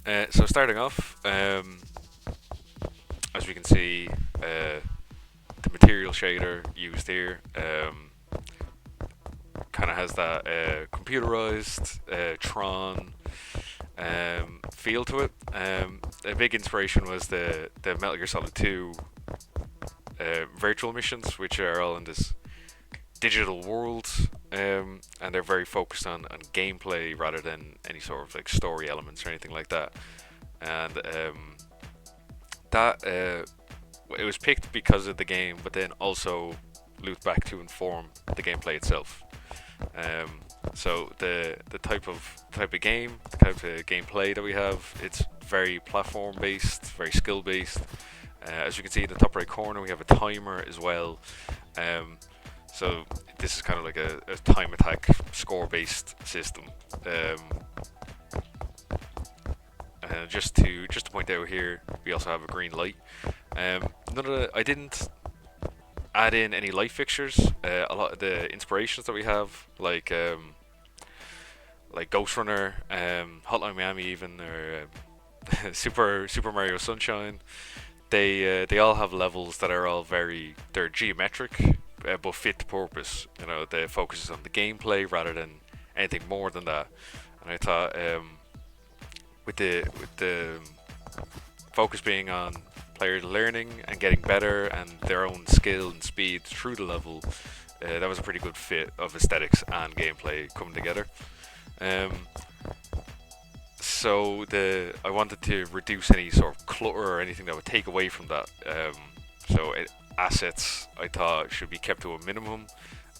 So starting off, as we can see, the material shader used here kind of has that computerized Tron feel to it. A big inspiration was the Metal Gear Solid 2 virtual missions, which are all in this digital world, and they're very focused on gameplay rather than any sort of like story elements or anything like that. And that it was picked because of the game, but then also looped back to inform the gameplay itself. So the type of game, the type of gameplay that we have, it's very platform based, very skill based. As you can see in the top right corner, we have a timer as well. Um, so this is kind of like a time attack score based system. Just to point out here, we also have a green light. I didn't add in any light fixtures. A lot of the inspirations that we have, like Ghost Runner, Hotline Miami, even or Super Mario Sunshine, they all have levels that are all they're geometric, but fit the purpose. You know, the focus is on the gameplay rather than anything more than that. And I thought with the focus being on players learning and getting better and their own skill and speed through the level, that was a pretty good fit of aesthetics and gameplay coming together. Um, so I wanted to reduce any sort of clutter or anything that would take away from that. Assets I thought should be kept to a minimum,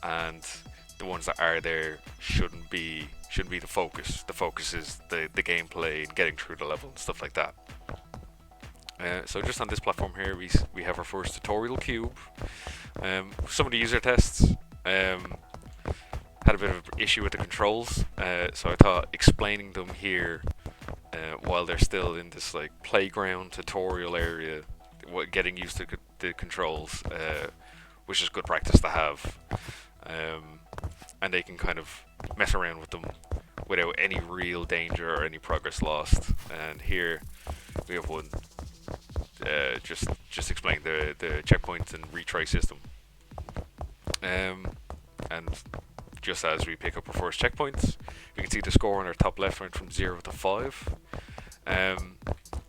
and the ones that are there shouldn't be the focus. The focus is the gameplay and getting through the level and stuff like that. So just on this platform here, we have our first tutorial cube. Some of the user tests had a bit of an issue with the controls, so I thought explaining them here while they're still in this like playground tutorial area, getting used to the controls, which is good practice to have, um, and they can kind of mess around with them without any real danger or any progress lost. And here we have one just explaining the checkpoints and retry system. And just as we pick up our first checkpoints, we can see the score on our top left went from 0 to 5. Um,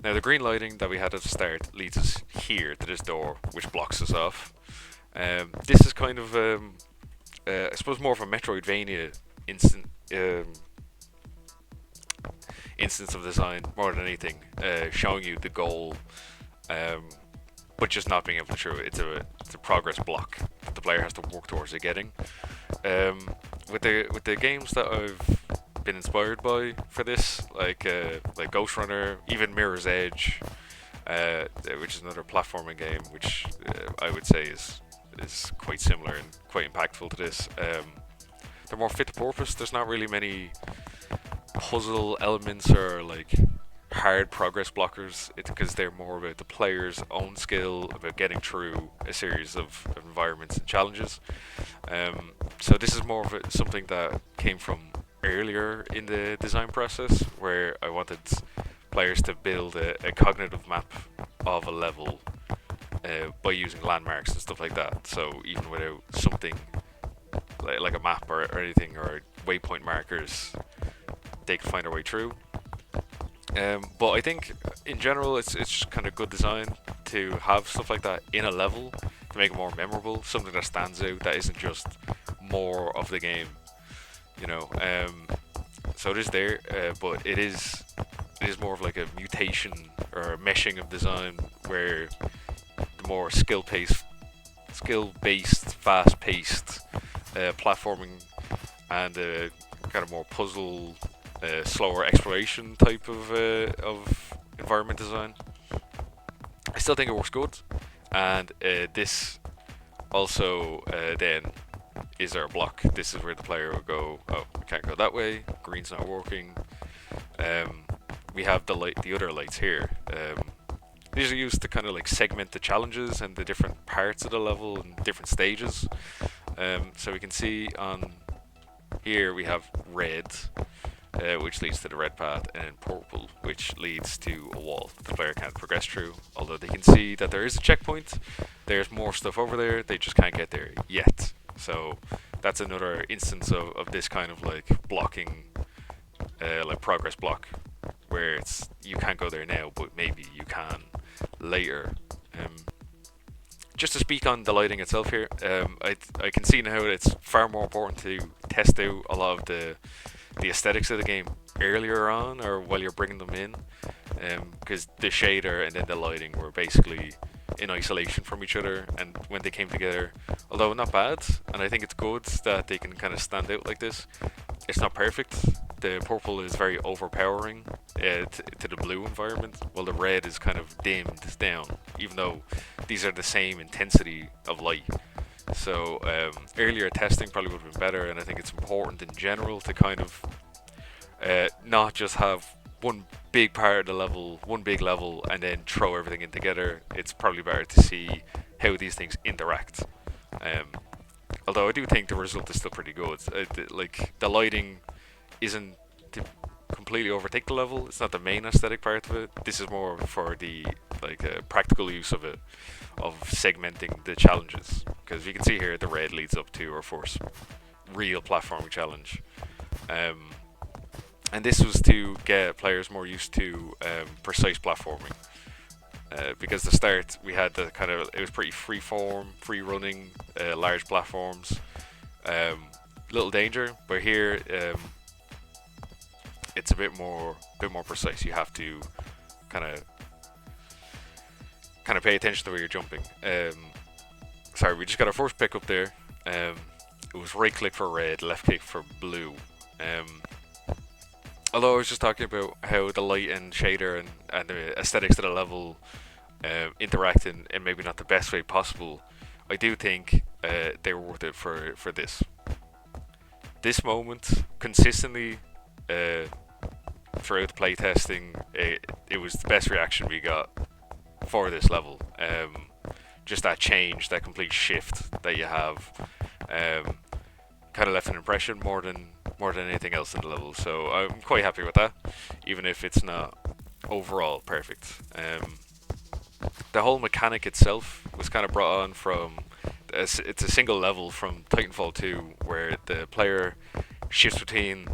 Now, the green lighting that we had at the start leads us here to this door, which blocks us off. This is kind of, I suppose, more of a Metroidvania instant, instance of design more than anything, showing you the goal, um, but just not being able to show it. It's a progress block that the player has to work towards getting. With the games that I've been inspired by for this, like Ghost Runner, even Mirror's Edge, which is another platforming game, which I would say is quite similar and quite impactful to this. They're more fit to purpose. There's not really many puzzle elements or like hard progress blockers, because they're more about the player's own skill about getting through a series of environments and challenges. So this is more of something that came from earlier in the design process, where I wanted players to build a cognitive map of a level by using landmarks and stuff like that. So even without something like a map or anything or waypoint markers, they can find their way through. But I think in general, it's just kind of good design to have stuff like that in a level to make it more memorable, something that stands out that isn't just more of the game, you know. So it is there, but it is more of like a mutation or a meshing of design where the more skill based, fast paced platforming and kind of more puzzle, slower exploration type of environment design. I still think it works good, and this also then is our block. This is where the player will go. Oh, we can't go that way. Green's not working. Um, we have the other lights here. These are used to kind of like segment the challenges and the different parts of the level and different stages. So we can see on here we have red, which leads to the red path, and then purple, which leads to a wall that the player can't progress through. Although they can see that there is a checkpoint, there's more stuff over there, they just can't get there yet. So that's another instance of this kind of like blocking, like progress block, where it's you can't go there now, but maybe you can later. Just to speak on the lighting itself here, I can see now that it's far more important to test out a lot of the aesthetics of the game earlier on, or while you're bringing them in, because the shader and then the lighting were basically in isolation from each other, and when they came together, although not bad, and I think it's good that they can kind of stand out like this. It's not perfect. The purple is very overpowering to the blue environment, while the red is kind of dimmed down, even though these are the same intensity of light. So earlier testing probably would have been better, and I think it's important in general to kind of not just have one big part of the level, one big level, and then throw everything in together. It's probably better to see how these things interact. Although I do think the result is still pretty good. Like the lighting isn't to completely overtake the level. It's not the main aesthetic part of it. This is more for the like practical use of it, of segmenting the challenges. Because you can see here, the red leads up to our first real platforming challenge. And this was to get players more used to precise platforming. Because at the start we had the kind of, it was pretty free form, free running, large platforms, little danger. But here it's a bit more precise. You have to kind of pay attention to where you're jumping. Sorry, we just got our first pick up there. It was right click for red, left click for blue. Although I was just talking about how the light and shader and the aesthetics of the level interact in maybe not the best way possible, I do think they were worth it for this. This moment, consistently throughout the playtesting, it was the best reaction we got for this level. Just that change, that complete shift that you have, kind of left an impression more than anything else in the level. So I'm quite happy with that, even if it's not overall perfect. The whole mechanic itself was kind of brought on from, it's a single level from Titanfall 2, where the player shifts between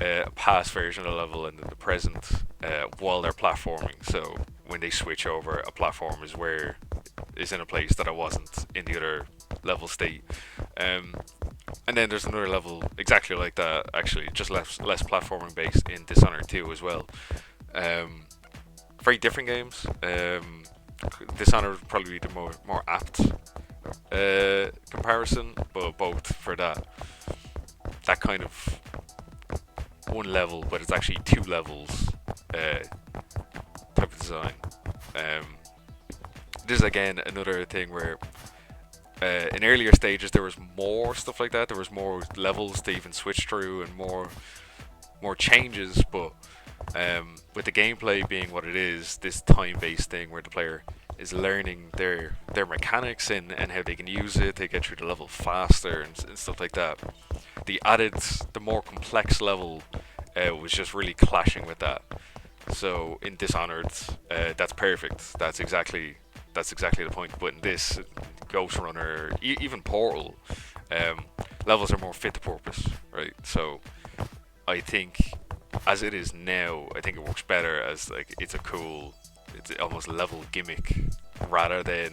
a past version of the level and the present while they're platforming. So when they switch over, a platform is in a place that it wasn't in the other level state. And then there's another level exactly like that, actually, just less platforming based in Dishonored 2 as well. Very different games. Dishonored would probably be the more apt comparison, but both for that kind of one level, but it's actually two levels type of design. This is again another thing where in earlier stages there was more stuff like that. There was more levels to even switch through and more changes, but with the gameplay being what it is, this time-based thing where the player is learning their mechanics and how they can use it to get through the level faster and stuff like that. The more complex level was just really clashing with that. So in Dishonored, that's perfect. That's exactly the point. But in this, Ghost Runner, even Portal, levels are more fit to purpose, right? So I think as it is now, I think it works better as like it's almost level gimmick rather than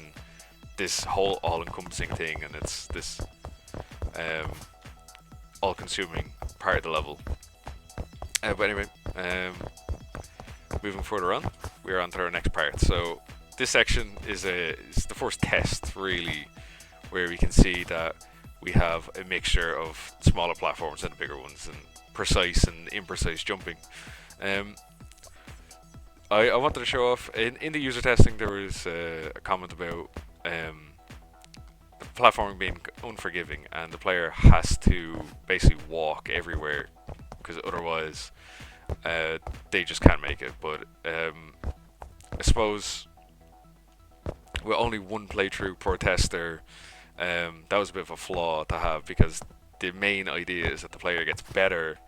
this whole all-encompassing thing, and it's this all-consuming part of the level. But anyway, moving further on, we're on to our next part. So this section is the first test, really, where we can see that we have a mixture of smaller platforms and the bigger ones, and precise and imprecise jumping. I wanted to show off, in the user testing there was a comment about platforming being unforgiving, and the player has to basically walk everywhere because otherwise they just can't make it. But I suppose with only one playthrough per tester, that was a bit of a flaw to have, because the main idea is that the player gets better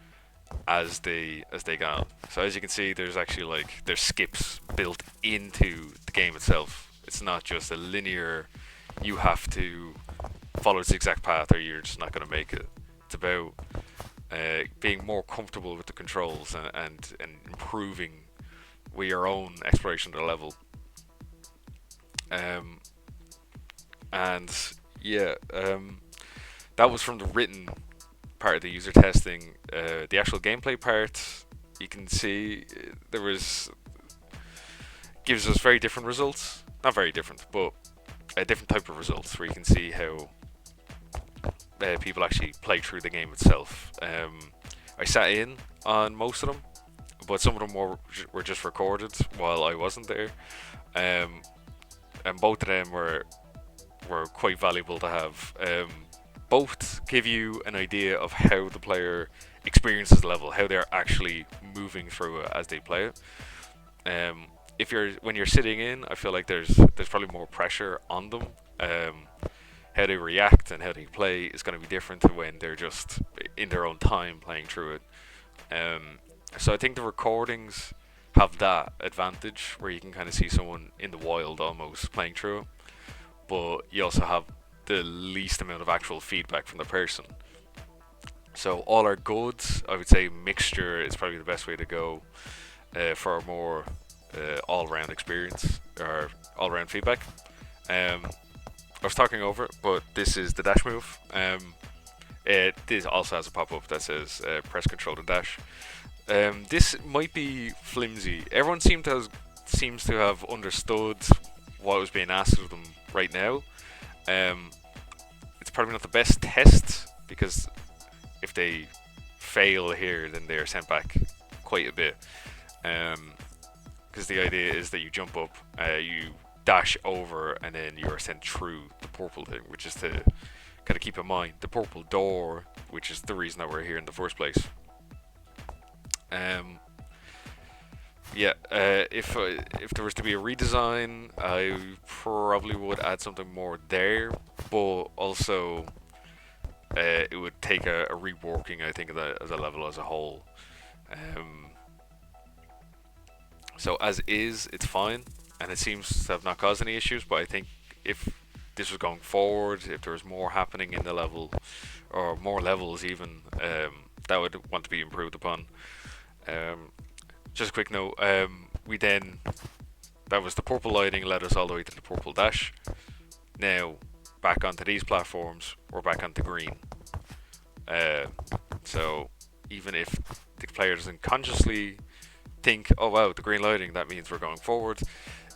as they go on. So as you can see, there's actually like there's skips built into the game itself. It's not just a linear. You have to follow this exact path, or you're just not going to make it. It's about being more comfortable with the controls and improving with your own exploration of the level. Um, and yeah, that was from the written part of the user testing. The actual gameplay part, you can see there was gives us very different results. Not very different, but a different type of results where you can see how people actually play through the game itself. I sat in on most of them, but some of them were just recorded while I wasn't there, um, and both of them were quite valuable to have. Both give you an idea of how the player experiences the level, how they're actually moving through it as they play it. If you're when you're sitting in, I feel like there's probably more pressure on them. How they react and how they play is going to be different to when they're just in their own time playing through it. So I think the recordings have that advantage where you can kind of see someone in the wild almost playing through it, but you also have the least amount of actual feedback from the person. So all are good. I would say mixture is probably the best way to go for a more all-round experience or all-round feedback. I was talking over it, but this is the dash move. This also has a pop-up that says press control to dash. This might be flimsy. Everyone seems to have understood what was being asked of them right now. It's probably not the best test because if they fail here, then they are sent back quite a bit. Because the idea is that you jump up, you dash over, and then you are sent through the purple thing, which is to kind of keep in mind the purple door, which is the reason that we're here in the first place. If there was to be a redesign, I probably would add something more there, but also it would take a reworking, I think, of the level as a whole. So as is, it's fine, and it seems to have not caused any issues. But I think if this was going forward, if there was more happening in the level, or more levels even, that would want to be improved upon. Just a quick note, that was the purple lighting led us all the way to the purple dash. Now, back onto these platforms, we're back onto green. So, even if the player doesn't consciously think, oh wow, the green lighting, that means we're going forward,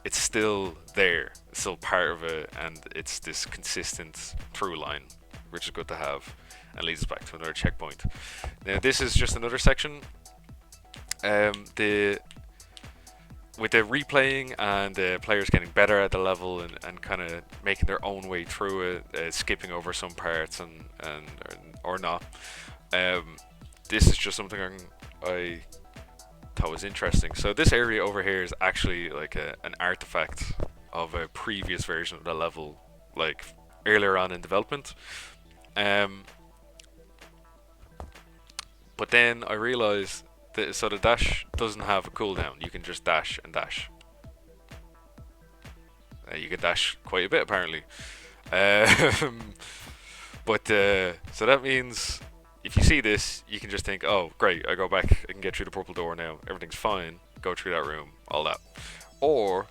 it's still there, it's still part of it, and it's this consistent through line, which is good to have, and leads us back to another checkpoint. Now, this is just another section. With the replaying and the players getting better at the level and kind of making their own way through it, skipping over some parts or not. This is just something I thought was interesting. So this area over here is actually like an artifact of a previous version of the level, like earlier on in development. But then I realized so the dash doesn't have a cooldown. You can just dash and dash. You can dash quite a bit apparently. But so that means if you see this, you can just think, oh great, I go back, I can get through the purple door now, everything's fine, go through that room, all that. Or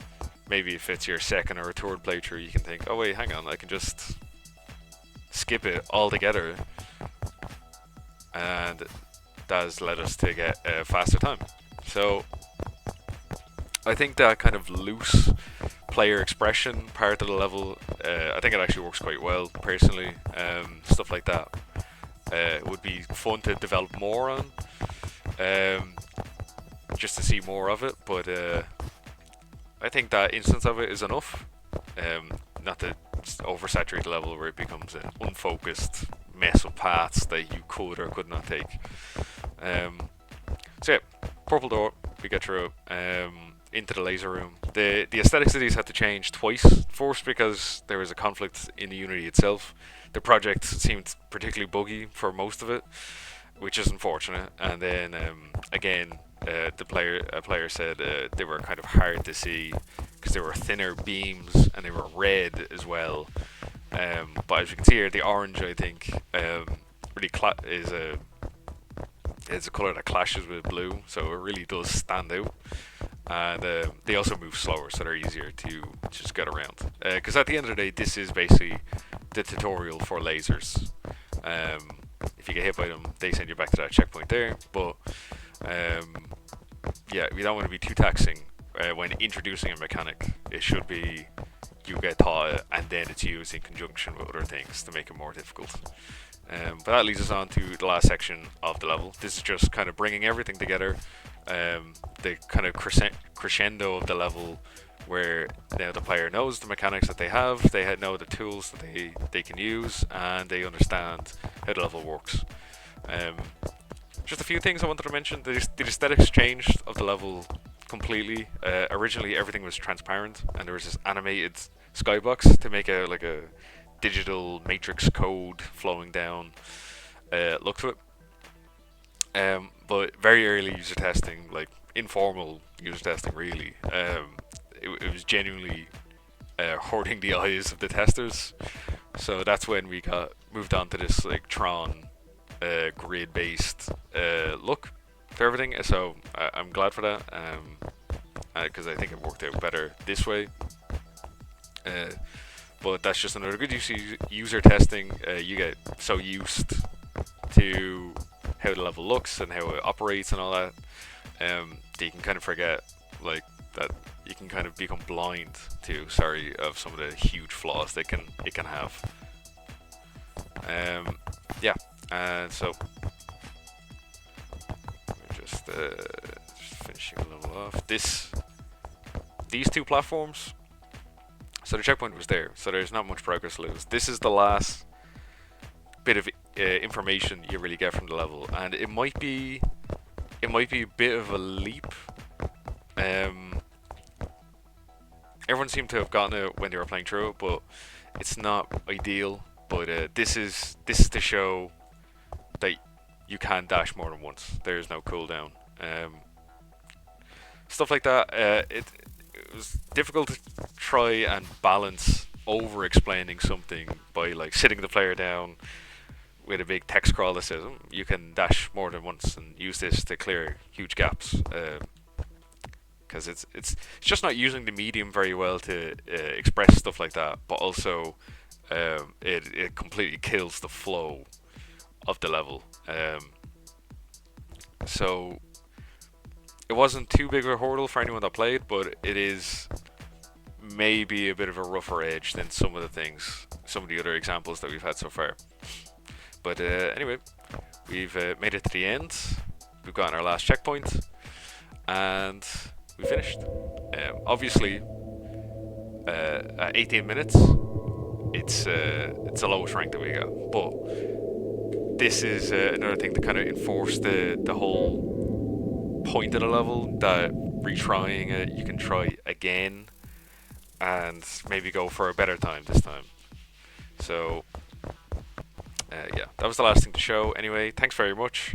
maybe if it's your second or a third playthrough, you can think, oh wait, hang on, I can just skip it altogether, and that has led us to get a faster time. So I think that kind of loose player expression part of the level, I think it actually works quite well personally. Stuff like that would be fun to develop more on, just to see more of it, but I think that instance of it is enough, not to oversaturate the level where it becomes an unfocused mess of paths that you could or could not take. So yeah, purple door, we get through into the laser room. The aesthetics of these had to change twice. First, because there was a conflict in the Unity itself. The project seemed particularly buggy for most of it, which is unfortunate. And then again, a player said they were kind of hard to see because they were thinner beams and they were red as well. But as you can see here, the orange I think really is a color that clashes with blue, so it really does stand out. And they also move slower, so they're easier to just get around. Because at the end of the day, this is basically the tutorial for lasers. If you get hit by them, they send you back to that checkpoint there. But yeah, we don't want to be too taxing when introducing a mechanic. It should be you get taught it, and then it's used in conjunction with other things to make it more difficult. But that leads us on to the last section of the level. This is just kind of bringing everything together. The kind of crescendo of the level, where now the player knows the mechanics that they have, they know the tools that they can use, and they understand how the level works. Just a few things I wanted to mention. The aesthetics changed of the level completely. Originally, everything was transparent, and there was this animated skybox to make a digital matrix code flowing down look to it. But very early user testing, like informal user testing, really, it was genuinely hurting the eyes of the testers. So that's when we got moved on to this like Tron grid-based look for everything. So I'm glad for that, because I think it worked out better this way. But that's just another good use of user testing. You get so used to how the level looks and how it operates and all that, that you can kind of forget, like, that you can kind of become blind to, of some of the huge flaws it can have. Yeah, and so we're just finishing a level off. These two platforms. So the checkpoint was there, so there's not much progress to lose. This is the last bit of information you really get from the level, and it might be a bit of a leap. Everyone seemed to have gotten it when they were playing through it, but it's not ideal. But this is to show that you can dash more than once. There's no cooldown. Stuff like that. It was difficult to try and balance over explaining something by like sitting the player down with a big text scroll that says you can dash more than once and use this to clear huge gaps. Because it's just not using the medium very well to express stuff like that, but also it completely kills the flow of the level. So it wasn't too big of a hurdle for anyone that played, but it is maybe a bit of a rougher edge than some of the other examples that we've had so far. But anyway, we've made it to the end. We've gotten our last checkpoint, and we finished. Obviously, at 18 minutes, it's the lowest rank that we got. But this is another thing to kind of enforce the whole point of the level, that retrying it, you can try again and maybe go for a better time this time. So yeah, that was the last thing to show. Anyway, thanks very much.